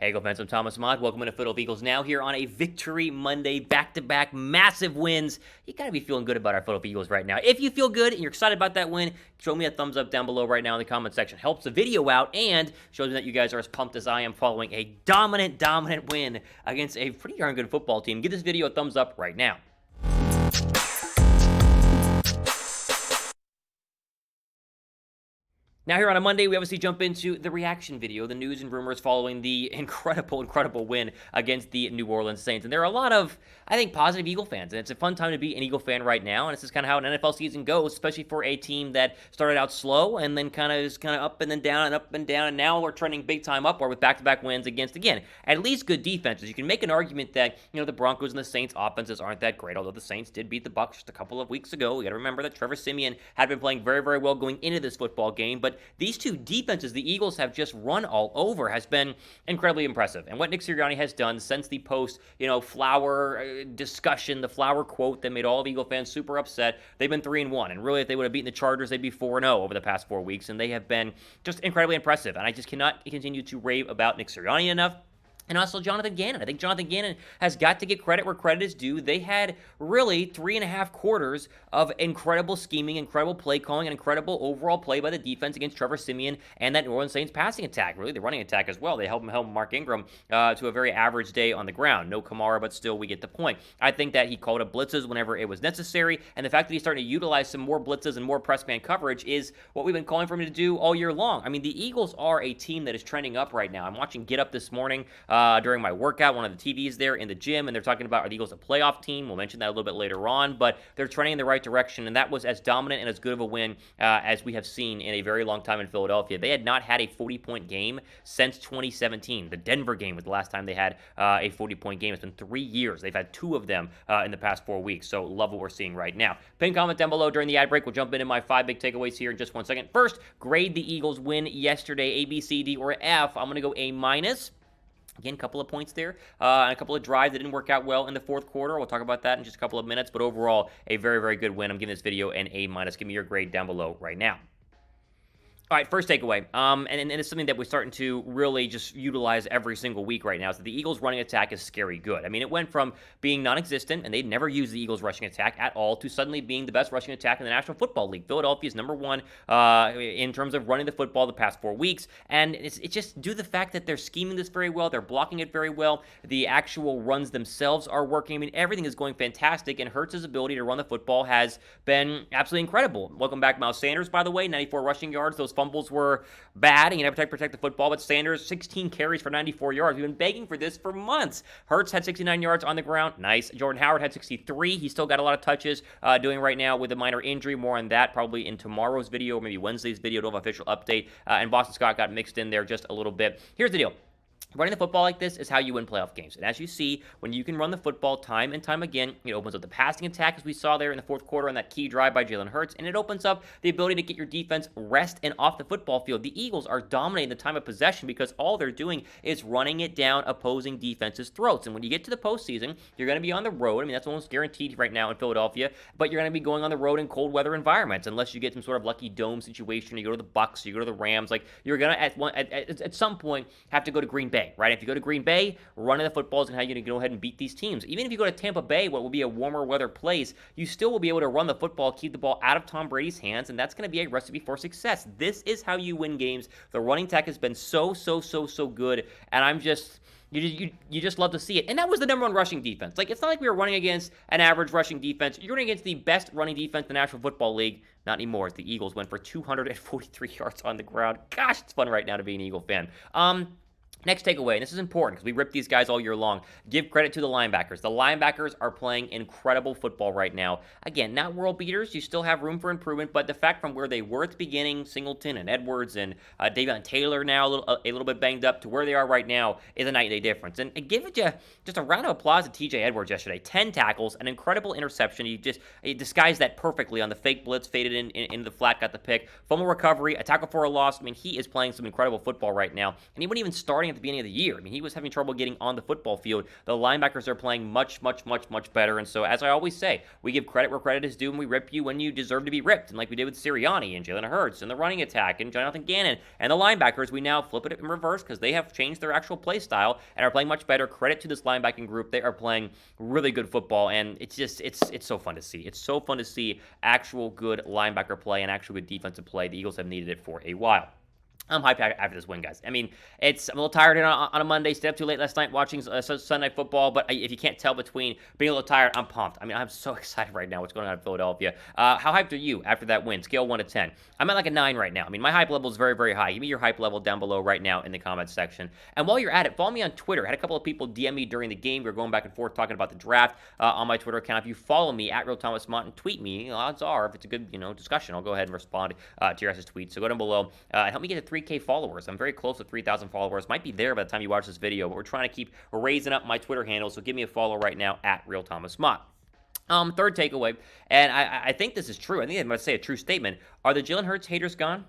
Hey, Eagle fans, I'm Thomas Mott. Welcome to Philadelphia Eagles Now here on a Victory Monday, back-to-back massive wins. You got to be feeling good about our Philadelphia Eagles right now. If you feel good and you're excited about that win, show me a thumbs up down below right now in the comment section. Helps the video out and shows me that you guys are as pumped as I am following a dominant win against a pretty darn good football team. Give this video a thumbs up right now. Now here on a Monday, we obviously jump into the reaction video, the news and rumors following the incredible win against the New Orleans Saints. And there are a lot of, I think, positive Eagle fans. And it's a fun time to be an Eagle fan right now. And this is kind of how an NFL season goes, especially for a team that started out slow and then kind of up and then down and up and down. And now we're trending big time upward with back-to-back wins against, again, at least good defenses. You can make an argument that, the Broncos and the Saints offenses aren't that great, although the Saints did beat the Bucs just a couple of weeks ago. You got to remember that Trevor Siemian had been playing very well going into this football game. But these two defenses the Eagles have just run all over has been incredibly impressive. And what Nick Sirianni has done since the post, Flower discussion, the Flower quote that made all of Eagle fans super upset, they've been 3-1. And really, if they would have beaten the Chargers, they'd be 4-0 over the past 4 weeks. And they have been just incredibly impressive. And I just cannot continue to rave about Nick Sirianni enough. And also Jonathan Gannon. I think Jonathan Gannon has got to get credit where credit is due. They had really 3.5 quarters of incredible scheming, incredible play calling, and incredible overall play by the defense against Trevor Siemian and that New Orleans Saints passing attack. Really, the running attack as well. They helped Mark Ingram to a very average day on the ground. No Kamara, but still we get the point. I think that he called up blitzes whenever it was necessary, and the fact that he's starting to utilize some more blitzes and more press man coverage is what we've been calling for him to do all year long. I mean, the Eagles are a team that is trending up right now. I'm watching Get Up this morning during my workout, one of the TVs there in the gym, and they're talking about, are the Eagles a playoff team? We'll mention that a little bit later on, but they're trending in the right direction, and that was as dominant and as good of a win as we have seen in a very long time in Philadelphia. They had not had a 40-point game since 2017. The Denver game was the last time they had a 40-point game. It's been 3 years. They've had 2 of them in the past 4 weeks, so love what we're seeing right now. Pin comment down below during the ad break. We'll jump into my 5 big takeaways here in just 1 second. First, grade the Eagles win yesterday, A, B, C, D, or F. I'm going to go A-. Again, a couple of points there, and a couple of drives that didn't work out well in the fourth quarter. We'll talk about that in just a couple of minutes, but overall, a very good win. I'm giving this video an A-. Give me your grade down below right now. All right, first takeaway, and it's something that we're starting to really just utilize every single week right now, is that the Eagles' running attack is scary good. I mean, it went from being non-existent, and they'd never used the Eagles' rushing attack at all, to suddenly being the best rushing attack in the National Football League. Philadelphia is number 1 in terms of running the football the past 4 weeks, and it's just due to the fact that they're scheming this very well, they're blocking it very well, the actual runs themselves are working. I mean, everything is going fantastic, and Hurts' ability to run the football has been absolutely incredible. Welcome back, Miles Sanders, by the way, 94 rushing yards. Those fumbles were bad, and you never protect the football, but Sanders, 16 carries for 94 yards. We've been begging for this for months. Hurts had 69 yards on the ground. Nice. Jordan Howard had 63. He's still got a lot of touches doing right now with a minor injury. More on that probably in tomorrow's video or maybe Wednesday's video to have an official update. And Boston Scott got mixed in there just a little bit. Here's the deal. Running the football like this is how you win playoff games. And as you see, when you can run the football time and time again, it opens up the passing attack, as we saw there in the fourth quarter on that key drive by Jalen Hurts, and it opens up the ability to get your defense rest and off the football field. The Eagles are dominating the time of possession because all they're doing is running it down opposing defenses' throats. And when you get to the postseason, you're going to be on the road. I mean, that's almost guaranteed right now in Philadelphia, but you're going to be going on the road in cold weather environments unless you get some sort of lucky dome situation. You go to the Bucs, you go to the Rams. Like, you're going to, at some point, have to go to Green Bay, right? If you go to Green Bay, running the football is how you're going to go ahead and beat these teams. Even if you go to Tampa Bay, what will be a warmer weather place, you still will be able to run the football, keep the ball out of Tom Brady's hands, and that's going to be a recipe for success. This is how you win games. The running attack has been so good, and I'm just... You just love to see it. And that was the number 1 rushing defense. Like, it's not like we were running against an average rushing defense. You're running against the best running defense in the National Football League. Not anymore, as the Eagles went for 243 yards on the ground. Gosh, it's fun right now to be an Eagle fan. Next takeaway, and this is important because we rip these guys all year long. Give credit to the linebackers. The linebackers are playing incredible football right now. Again, not world beaters. You still have room for improvement, but the fact from where they were at the beginning, Singleton and Edwards and Davion Taylor now a little bit banged up, to where they are right now is a night and day difference. And give it just a round of applause to TJ Edwards yesterday. 10 tackles, an incredible interception. He disguised that perfectly on the fake blitz, faded into the flat, got the pick. Fumble recovery, a tackle for a loss. I mean, he is playing some incredible football right now. And he wasn't even starting at the beginning of the year. I mean, he was having trouble getting on the football field. The linebackers are playing much better. And so, as I always say, we give credit where credit is due, and we rip you when you deserve to be ripped. And like we did with Sirianni and Jalen Hurts and the running attack and Jonathan Gannon and the linebackers, we now flip it in reverse because they have changed their actual play style and are playing much better. Credit to this linebacking group. They are playing really good football, and it's so fun to see. It's so fun to see actual good linebacker play and actual good defensive play. The Eagles have needed it for a while. I'm hyped after this win, guys. I mean, I'm a little tired on a Monday. Stayed up too late last night watching Sunday Night Football, but if you can't tell between being a little tired, I'm pumped. I mean, I'm so excited right now what's going on in Philadelphia. How hyped are you after that win? Scale 1 to 10. I'm at like a 9 right now. I mean, my hype level is very high. Give me your hype level down below right now in the comments section. And while you're at it, follow me on Twitter. I had a couple of people DM me during the game. We were going back and forth talking about the draft on my Twitter account. If you follow me at Real Thomas Mott and tweet me, odds are if it's a good discussion, I'll go ahead and respond to your guys' tweets. So go down below and help me get to 3K followers. I'm very close to 3,000 followers. Might be there by the time you watch this video, but we're trying to keep raising up my Twitter handle, so give me a follow right now at Real Thomas Mott. Third takeaway, and I think this is true. I think I must say a true statement. Are the Jalen Hurts haters gone?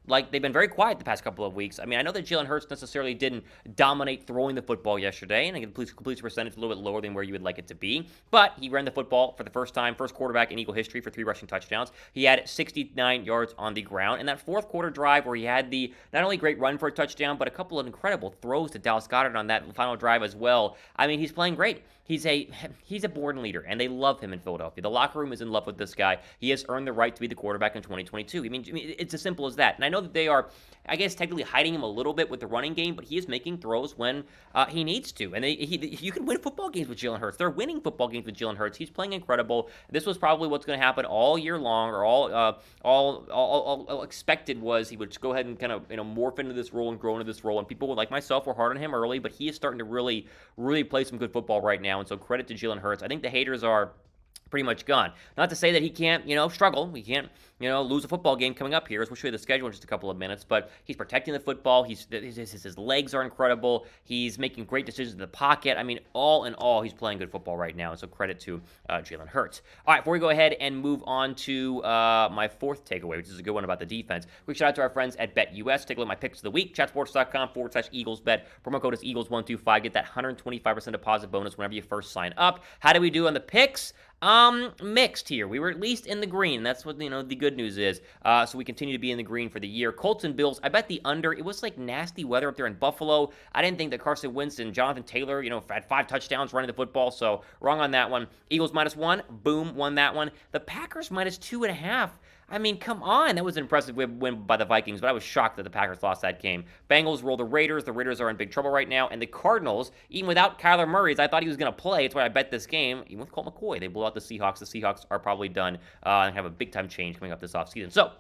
Like, they've been very quiet the past couple of weeks. I mean, I know that Jalen Hurts necessarily didn't dominate throwing the football yesterday, and the completion percentage is a little bit lower than where you would like it to be. But he ran the football for the first time, first quarterback in Eagle history for 3 rushing touchdowns. He had 69 yards on the ground. And that fourth quarter drive where he had the not only great run for a touchdown, but a couple of incredible throws to Dallas Goedert on that final drive as well. I mean, he's playing great. He's a born leader, and they love him in Philadelphia. The locker room is in love with this guy. He has earned the right to be the quarterback in 2022. I mean, it's as simple as that. And I know that they are, I guess, technically hiding him a little bit with the running game, but he is making throws when he needs to. And you can win football games with Jalen Hurts. They're winning football games with Jalen Hurts. He's playing incredible. This was probably what's going to happen all year long, or all expected was he would just go ahead and kind of morph into this role and grow into this role. And people like myself were hard on him early, but he is starting to really play some good football right now. And so credit to Jalen Hurts. I think the haters are pretty much gone. Not to say that he can't, struggle. He can't, lose a football game coming up here. As we'll show you the schedule in just a couple of minutes. But he's protecting the football. His legs are incredible. He's making great decisions in the pocket. I mean, all in all, he's playing good football right now. And so credit to Jalen Hurts. All right, before we go ahead and move on to my fourth takeaway, which is a good one about the defense, quick shout out to our friends at BetUS. Take a look at my picks of the week. Chatsports.com/EaglesBet. Promo code is Eagles125. Get that 125% deposit bonus whenever you first sign up. How do we do on the picks? Mixed here. We were at least in the green. That's what, the good news is. So we continue to be in the green for the year. Colts and Bills, I bet the under. It was like nasty weather up there in Buffalo. I didn't think that Carson Wentz and Jonathan Taylor, had 5 touchdowns running the football, so wrong on that one. Eagles -1, boom, won that one. The Packers -2.5. I mean, come on. That was an impressive win by the Vikings, but I was shocked that the Packers lost that game. Bengals roll the Raiders. The Raiders are in big trouble right now. And the Cardinals, even without Kyler Murray, as I thought he was going to play, it's why I bet this game, even with Colt McCoy, they blew out the Seahawks. The Seahawks are probably done and have a big-time change coming up this offseason. So,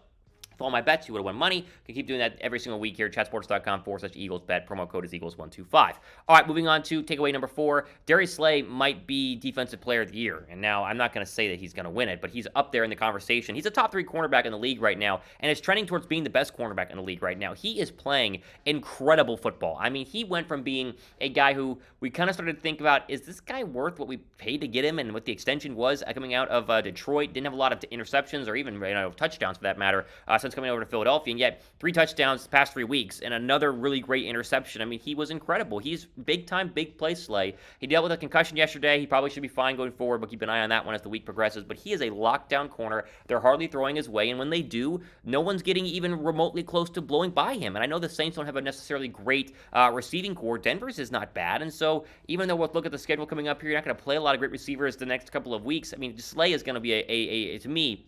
for all my bets, you would have won money. You can keep doing that every single week here. Chatsports.com/EaglesBet. Promo code is Eagles125. All right, moving on to takeaway number 4. Darius Slay might be Defensive Player of the Year. And now, I'm not going to say that he's going to win it, but he's up there in the conversation. He's a top 3 cornerback in the league right now, and is trending towards being the best cornerback in the league right now. He is playing incredible football. I mean, he went from being a guy who we kind of started to think about, is this guy worth what we paid to get him and what the extension was coming out of Detroit? Didn't have a lot of interceptions or even touchdowns for that matter. Since coming over to Philadelphia, and yet 3 touchdowns the past 3 weeks and another really great interception. I mean, he was incredible. He's big-time, big play Slay. He dealt with a concussion yesterday. He probably should be fine going forward, but keep an eye on that one as the week progresses. But he is a lockdown corner. They're hardly throwing his way, and when they do, no one's getting even remotely close to blowing by him. And I know the Saints don't have a necessarily great receiving core. Denver's is not bad, and so even though we'll look at the schedule coming up here, you're not going to play a lot of great receivers the next couple of weeks. I mean, Slay is going to be to me,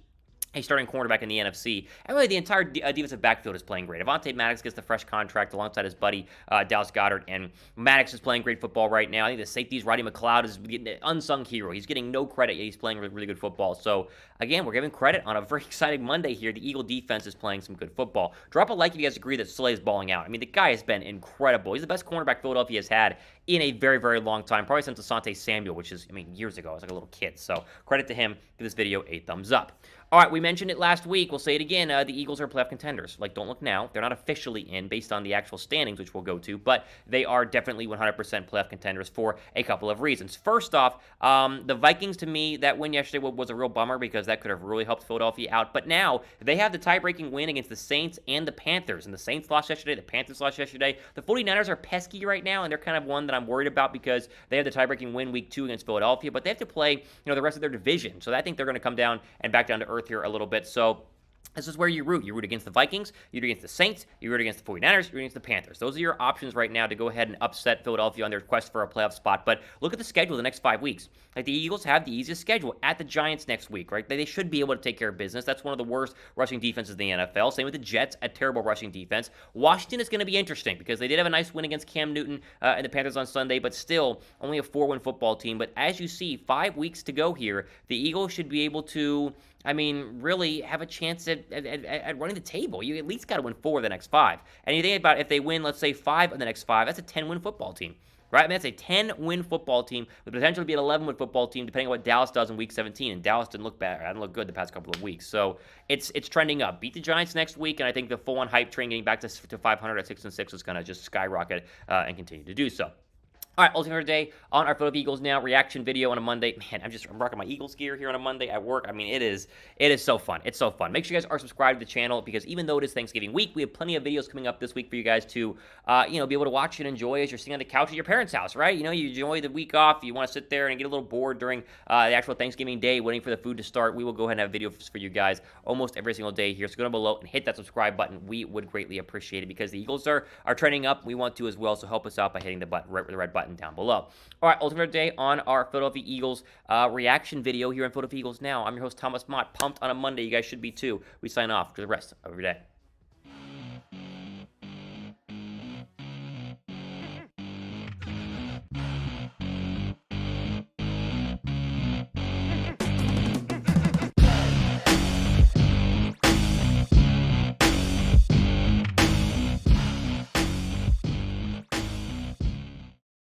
a starting cornerback in the NFC. And really, the entire defensive backfield is playing great. Avonte Maddox gets the fresh contract alongside his buddy, Dallas Goedert, and Maddox is playing great football right now. I think the safeties, Roddy McLeod, is getting an unsung hero. He's getting no credit, yet he's playing really good football. So, again, we're giving credit on a very exciting Monday here. The Eagle defense is playing some good football. Drop a like if you guys agree that Slay is balling out. I mean, the guy has been incredible. He's the best cornerback Philadelphia has had in a very long time, probably since Asante Samuel, which is, years ago. I was like a little kid. So, credit to him. Give this video a thumbs up. All right, we mentioned it last week. We'll say it again. The Eagles are playoff contenders. Like, don't look now. They're not officially in based on the actual standings, which we'll go to, but they are definitely 100% playoff contenders for a couple of reasons. First off, the Vikings, to me, that win yesterday was a real bummer because that could have really helped Philadelphia out. But now they have the tie-breaking win against the Saints and the Panthers. And the Saints lost yesterday. The Panthers lost yesterday. The 49ers are pesky right now, and they're kind of one that I'm worried about because they have the tie-breaking win week 2 against Philadelphia, but they have to play, the rest of their division. So I think they're going to come down and back down to earth here a little bit. So this is where you root. You root against the Vikings, you root against the Saints, you root against the 49ers, you root against the Panthers. Those are your options right now to go ahead and upset Philadelphia on their quest for a playoff spot. But look at the schedule the next 5 weeks. Like, the Eagles have the easiest schedule at the Giants next week, right? They should be able to take care of business. That's one of the worst rushing defenses in the NFL. Same with the Jets, a terrible rushing defense. Washington is going to be interesting because they did have a nice win against Cam Newton and the Panthers on Sunday, but still only a 4-win football team. But as you see, 5 weeks to go here, the Eagles should be able to, really have a chance at running the table. You at least got to win 4 of the next 5. And you think about if they win, let's say, 5 of the next 5, that's a 10-win football team, right? That's a 10-win football team with potential to be an 11-win football team, depending on what Dallas does in Week 17. And Dallas didn't look bad. Didn't look good the past couple of weeks. So it's trending up. Beat the Giants next week, and I think the full-on hype train getting back to 500 at 6-6 is going to just skyrocket and continue to do so. All right, ultimate today on our Philadelphia Eagles Now reaction video on a Monday. Man, I'm rocking my Eagles gear here on a Monday at work. It is so fun. It's so fun. Make sure you guys are subscribed to the channel because even though it is Thanksgiving week, we have plenty of videos coming up this week for you guys to, be able to watch and enjoy as you're sitting on the couch at your parents' house, right? You enjoy the week off. You want to sit there and get a little bored during the actual Thanksgiving day, waiting for the food to start. We will go ahead and have videos for you guys almost every single day here. So go down below and hit that subscribe button. We would greatly appreciate it because the Eagles are trending up. We want to as well, so help us out by hitting the red button down below. All right, ultimate day on our Philadelphia Eagles reaction video here on Philadelphia Eagles Now. I'm your host, Thomas Mott. Pumped on a Monday. You guys should be too. We sign off for the rest of your day.